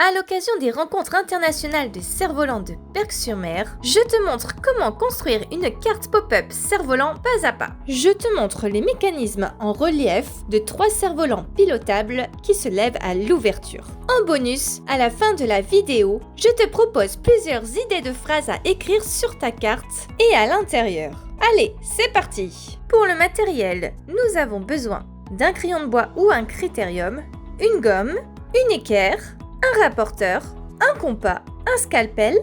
À l'occasion des rencontres internationales de cerfs-volants de Berck-sur-Mer, je te montre comment construire une carte pop-up cerf-volant pas à pas. Je te montre les mécanismes en relief de 3 cerfs-volants pilotables qui se lèvent à l'ouverture. En bonus, à la fin de la vidéo, je te propose plusieurs idées de phrases à écrire sur ta carte et à l'intérieur. Allez, c'est parti! Pour le matériel, nous avons besoin d'un crayon de bois ou un critérium, une gomme, une équerre, un rapporteur, un compas, un scalpel,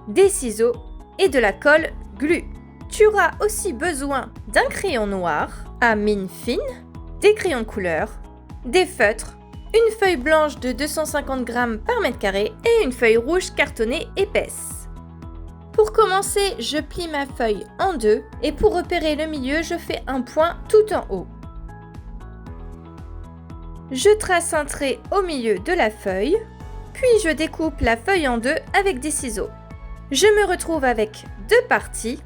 des ciseaux et de la colle glu. Tu auras aussi besoin d'un crayon noir à mine fine, des crayons de couleur, des feutres, une feuille blanche de 250 g par mètre carré et une feuille rouge cartonnée épaisse. Pour commencer, je plie ma feuille en deux et pour repérer le milieu, je fais un point tout en haut. Je trace un trait au milieu de la feuille, puis je découpe la feuille en deux avec des ciseaux. Je me retrouve avec deux parties.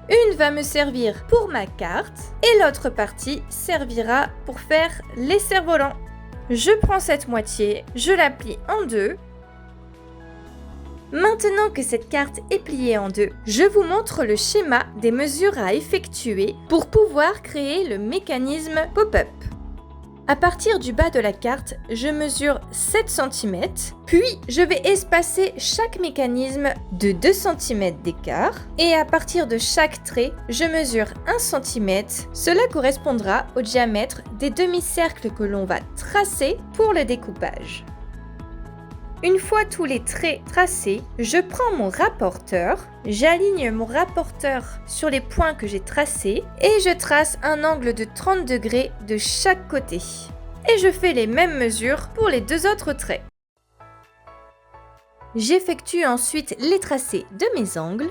Une va me servir pour ma carte et l'autre partie servira pour faire les cerfs-volants. Je prends cette moitié, je la plie en deux. Maintenant que cette carte est pliée en deux, je vous montre le schéma des mesures à effectuer pour pouvoir créer le mécanisme pop-up. À partir du bas de la carte, je mesure 7 cm, puis je vais espacer chaque mécanisme de 2 cm d'écart et à partir de chaque trait, je mesure 1 cm. Cela correspondra au diamètre des demi-cercles que l'on va tracer pour le découpage. Une fois tous les traits tracés, je prends mon rapporteur, j'aligne mon rapporteur sur les points que j'ai tracés et je trace un angle de 30 degrés de chaque côté. Et je fais les mêmes mesures pour les deux autres traits. J'effectue ensuite les tracés de mes angles.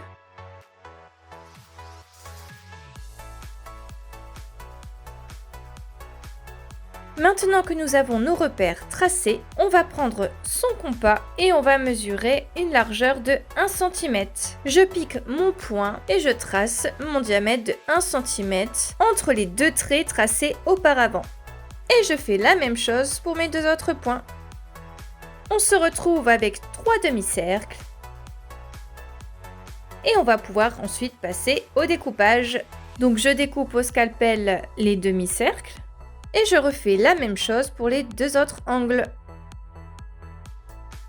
Maintenant que nous avons nos repères tracés, on va prendre son compas et on va mesurer une largeur de 1 cm. Je pique mon point et je trace mon diamètre de 1 cm entre les deux traits tracés auparavant. Et je fais la même chose pour mes deux autres points. On se retrouve avec 3 demi-cercles. Et on va pouvoir ensuite passer au découpage. Donc je découpe au scalpel les demi-cercles. Et je refais la même chose pour les deux autres angles.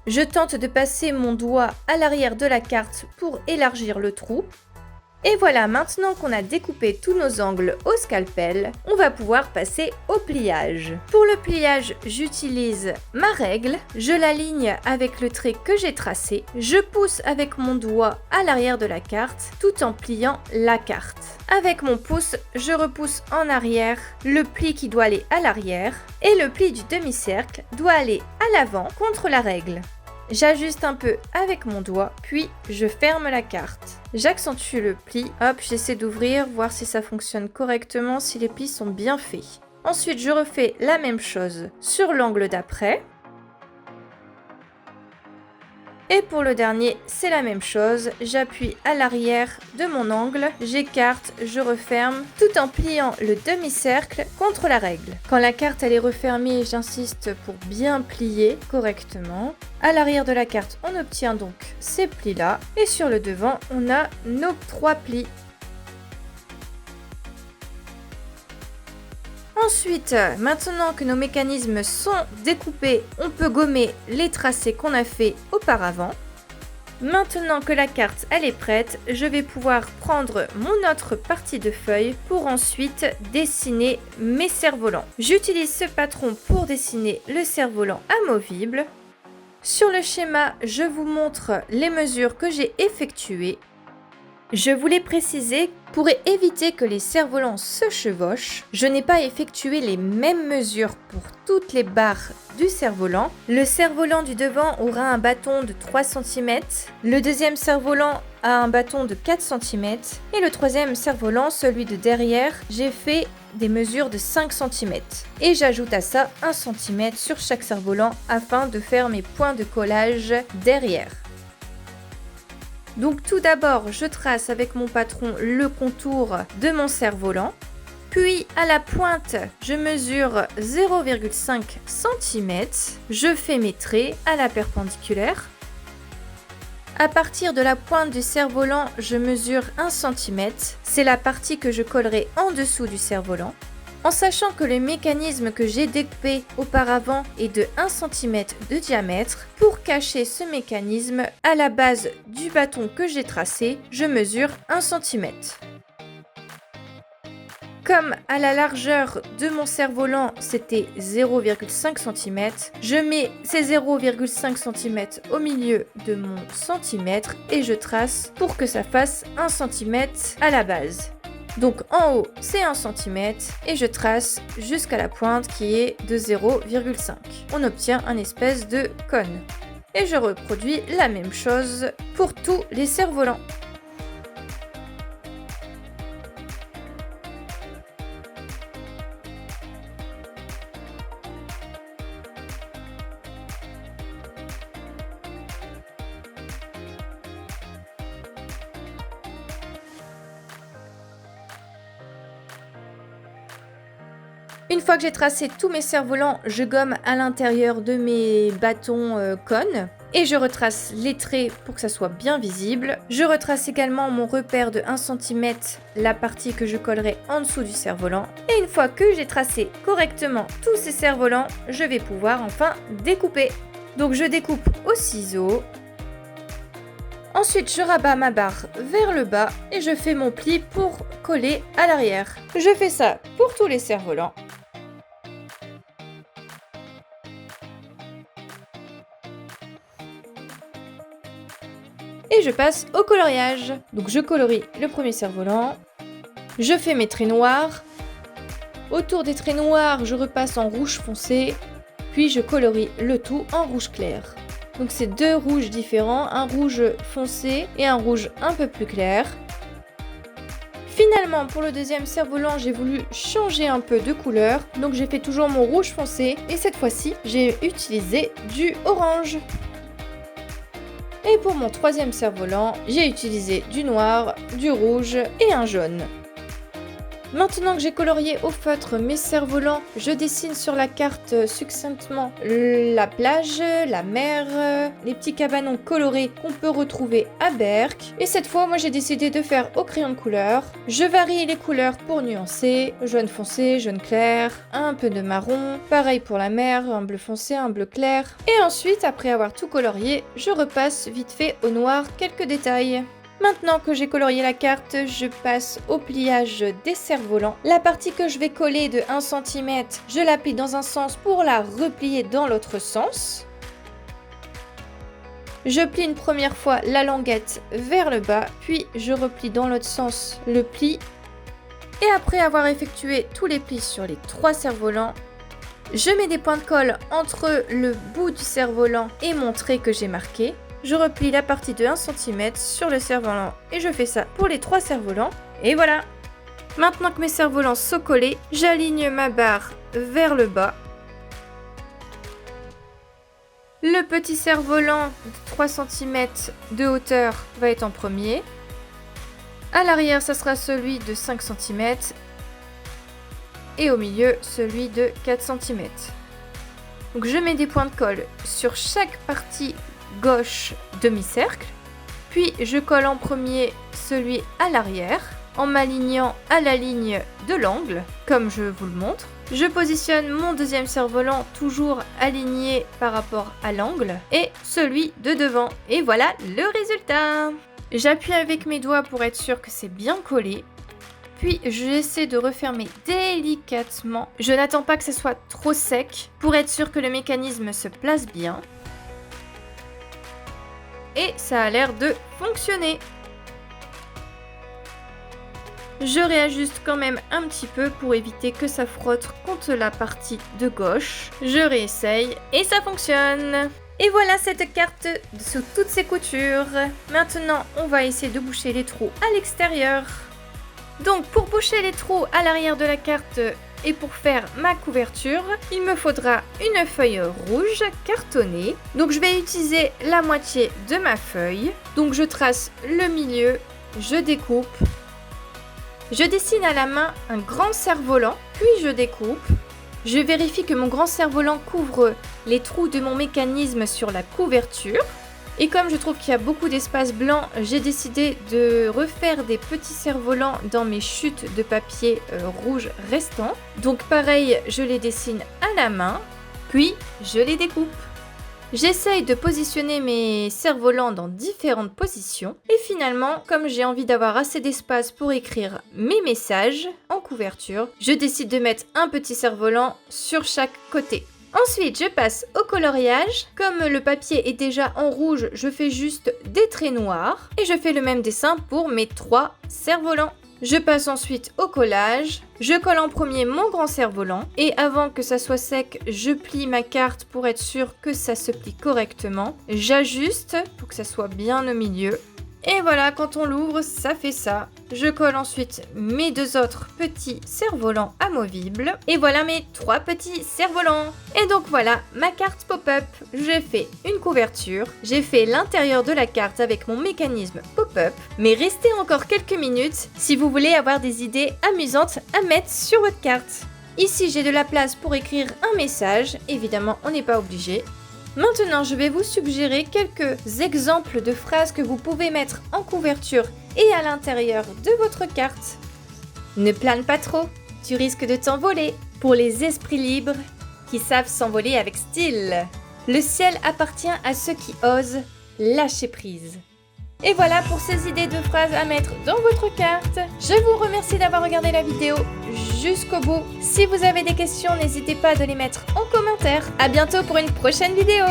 Je tente de passer mon doigt à l'arrière de la carte pour élargir le trou. Et voilà, maintenant qu'on a découpé tous nos angles au scalpel, on va pouvoir passer au pliage. Pour le pliage, j'utilise ma règle, je l'aligne avec le trait que j'ai tracé, je pousse avec mon doigt à l'arrière de la carte tout en pliant la carte. Avec mon pouce, je repousse en arrière le pli qui doit aller à l'arrière et le pli du demi-cercle doit aller à l'avant contre la règle. J'ajuste un peu avec mon doigt, puis je ferme la carte. J'accentue le pli, hop, j'essaie d'ouvrir, voir si ça fonctionne correctement, si les plis sont bien faits. Ensuite, je refais la même chose sur l'angle d'après. Et pour le dernier, c'est la même chose. J'appuie à l'arrière de mon angle, j'écarte, je referme, tout en pliant le demi-cercle contre la règle. Quand la carte elle est refermée, j'insiste pour bien plier correctement. À l'arrière de la carte, on obtient donc ces plis-là. Et sur le devant, on a nos 3 plis. Ensuite, maintenant que nos mécanismes sont découpés, on peut gommer les tracés qu'on a fait auparavant. Maintenant que la carte elle est prête, je vais pouvoir prendre mon autre partie de feuille pour ensuite dessiner mes cerfs-volants. J'utilise ce patron pour dessiner le cerf-volant amovible. Sur le schéma, je vous montre les mesures que j'ai effectuées. Je voulais préciser, pour éviter que les cerfs-volants se chevauchent, je n'ai pas effectué les mêmes mesures pour toutes les barres du cerf-volant. Le cerf-volant du devant aura un bâton de 3 cm, le deuxième cerf-volant a un bâton de 4 cm et le troisième cerf-volant, celui de derrière, j'ai fait des mesures de 5 cm. Et j'ajoute à ça 1 cm sur chaque cerf-volant afin de faire mes points de collage derrière. Donc tout d'abord, je trace avec mon patron le contour de mon cerf-volant. Puis à la pointe, je mesure 0,5 cm. Je fais mes traits à la perpendiculaire. À partir de la pointe du cerf-volant, je mesure 1 cm. C'est la partie que je collerai en dessous du cerf-volant. En sachant que le mécanisme que j'ai découpé auparavant est de 1 cm de diamètre, pour cacher ce mécanisme, à la base du bâton que j'ai tracé, je mesure 1 cm. Comme à la largeur de mon cerf-volant, c'était 0,5 cm, je mets ces 0,5 cm au milieu de mon centimètre et je trace pour que ça fasse 1 cm à la base. Donc en haut, c'est 1 cm et je trace jusqu'à la pointe qui est de 0,5. On obtient un espèce de cône. Et je reproduis la même chose pour tous les cerfs-volants. Une fois que j'ai tracé tous mes cerfs-volants, je gomme à l'intérieur de mes bâtons cônes et je retrace les traits pour que ça soit bien visible. Je retrace également mon repère de 1 cm, la partie que je collerai en dessous du cerf-volant. Et une fois que j'ai tracé correctement tous ces cerfs-volants, je vais pouvoir enfin découper. Donc je découpe au ciseau. Ensuite, je rabats ma barre vers le bas et je fais mon pli pour coller à l'arrière. Je fais ça pour tous les cerfs-volants. Et je passe au coloriage. Donc je colorie le premier cerf-volant. Je fais mes traits noirs. Autour des traits noirs, je repasse en rouge foncé. Puis je colorie le tout en rouge clair. Donc c'est deux rouges différents, un rouge foncé et un rouge un peu plus clair. Finalement, pour le deuxième cerf-volant, j'ai voulu changer un peu de couleur. Donc j'ai fait toujours mon rouge foncé et cette fois-ci, j'ai utilisé du orange. Et pour mon troisième cerf-volant, j'ai utilisé du noir, du rouge et un jaune. Maintenant que j'ai colorié au feutre mes cerfs-volants, je dessine sur la carte succinctement la plage, la mer, les petits cabanons colorés qu'on peut retrouver à Berck. Et cette fois, moi j'ai décidé de faire au crayon de couleur. Je varie les couleurs pour nuancer, jaune foncé, jaune clair, un peu de marron, pareil pour la mer, un bleu foncé, un bleu clair. Et ensuite, après avoir tout colorié, je repasse vite fait au noir quelques détails. Maintenant que j'ai colorié la carte, je passe au pliage des cerfs-volants. La partie que je vais coller de 1 cm, je la plie dans un sens pour la replier dans l'autre sens. Je plie une première fois la languette vers le bas, puis je replie dans l'autre sens le pli. Et après avoir effectué tous les plis sur les 3 cerfs-volants, je mets des points de colle entre le bout du cerf-volant et mon trait que j'ai marqué. Je replie la partie de 1 cm sur le cerf-volant et je fais ça pour les 3 cerfs-volants. Et voilà! Maintenant que mes cerfs-volants sont collés, j'aligne ma barre vers le bas. Le petit cerf-volant de 3 cm de hauteur va être en premier. À l'arrière, ça sera celui de 5 cm. Et au milieu, celui de 4 cm. Donc je mets des points de colle sur chaque partie gauche demi-cercle, puis je colle en premier celui à l'arrière en m'alignant à la ligne de l'angle comme je vous le montre. Je positionne mon deuxième cerf-volant toujours aligné par rapport à l'angle et celui de devant et voilà le résultat. J'appuie avec mes doigts pour être sûr que c'est bien collé. Puis j'essaie de refermer délicatement. Je n'attends pas que ce soit trop sec pour être sûr que le mécanisme se place bien. Et ça a l'air de fonctionner. Je réajuste quand même un petit peu pour éviter que ça frotte contre la partie de gauche. Je réessaye et ça fonctionne. Et voilà cette carte sous toutes ses coutures. Maintenant, on va essayer de boucher les trous à l'extérieur. Donc pour boucher les trous à l'arrière de la carte et pour faire ma couverture, il me faudra une feuille rouge cartonnée. Donc je vais utiliser la moitié de ma feuille. Donc je trace le milieu, je découpe, Je dessine à la main un grand cerf-volant, puis je découpe. Je vérifie que mon grand cerf-volant couvre les trous de mon mécanisme sur la couverture. Et comme je trouve qu'il y a beaucoup d'espace blanc, j'ai décidé de refaire des petits cerfs-volants dans mes chutes de papier rouge restants. Donc pareil, je les dessine à la main, puis je les découpe. J'essaye de positionner mes cerfs-volants dans différentes positions. Et finalement, comme j'ai envie d'avoir assez d'espace pour écrire mes messages en couverture, je décide de mettre un petit cerf-volant sur chaque côté. Ensuite, je passe au coloriage. Comme le papier est déjà en rouge, je fais juste des traits noirs. Et je fais le même dessin pour mes 3 cerfs-volants. Je passe ensuite au collage. Je colle en premier mon grand cerf-volant. Et avant que ça soit sec, je plie ma carte pour être sûr que ça se plie correctement. J'ajuste pour que ça soit bien au milieu. Et voilà, quand on l'ouvre, ça fait ça. Je colle ensuite mes 2 autres petits cerfs-volants amovibles. Et voilà mes 3 petits cerfs-volants. Et donc voilà ma carte pop-up. J'ai fait une couverture. J'ai fait l'intérieur de la carte avec mon mécanisme pop-up. Mais restez encore quelques minutes si vous voulez avoir des idées amusantes à mettre sur votre carte. Ici, j'ai de la place pour écrire un message. Évidemment, on n'est pas obligé. Maintenant, je vais vous suggérer quelques exemples de phrases que vous pouvez mettre en couverture et à l'intérieur de votre carte. Ne plane pas trop, tu risques de t'envoler. Pour les esprits libres qui savent s'envoler avec style. Le ciel appartient à ceux qui osent lâcher prise. Et voilà pour ces idées de phrases à mettre dans votre carte. Je vous remercie d'avoir regardé la vidéo jusqu'au bout. Si vous avez des questions, n'hésitez pas à les mettre en commentaire. À bientôt pour une prochaine vidéo.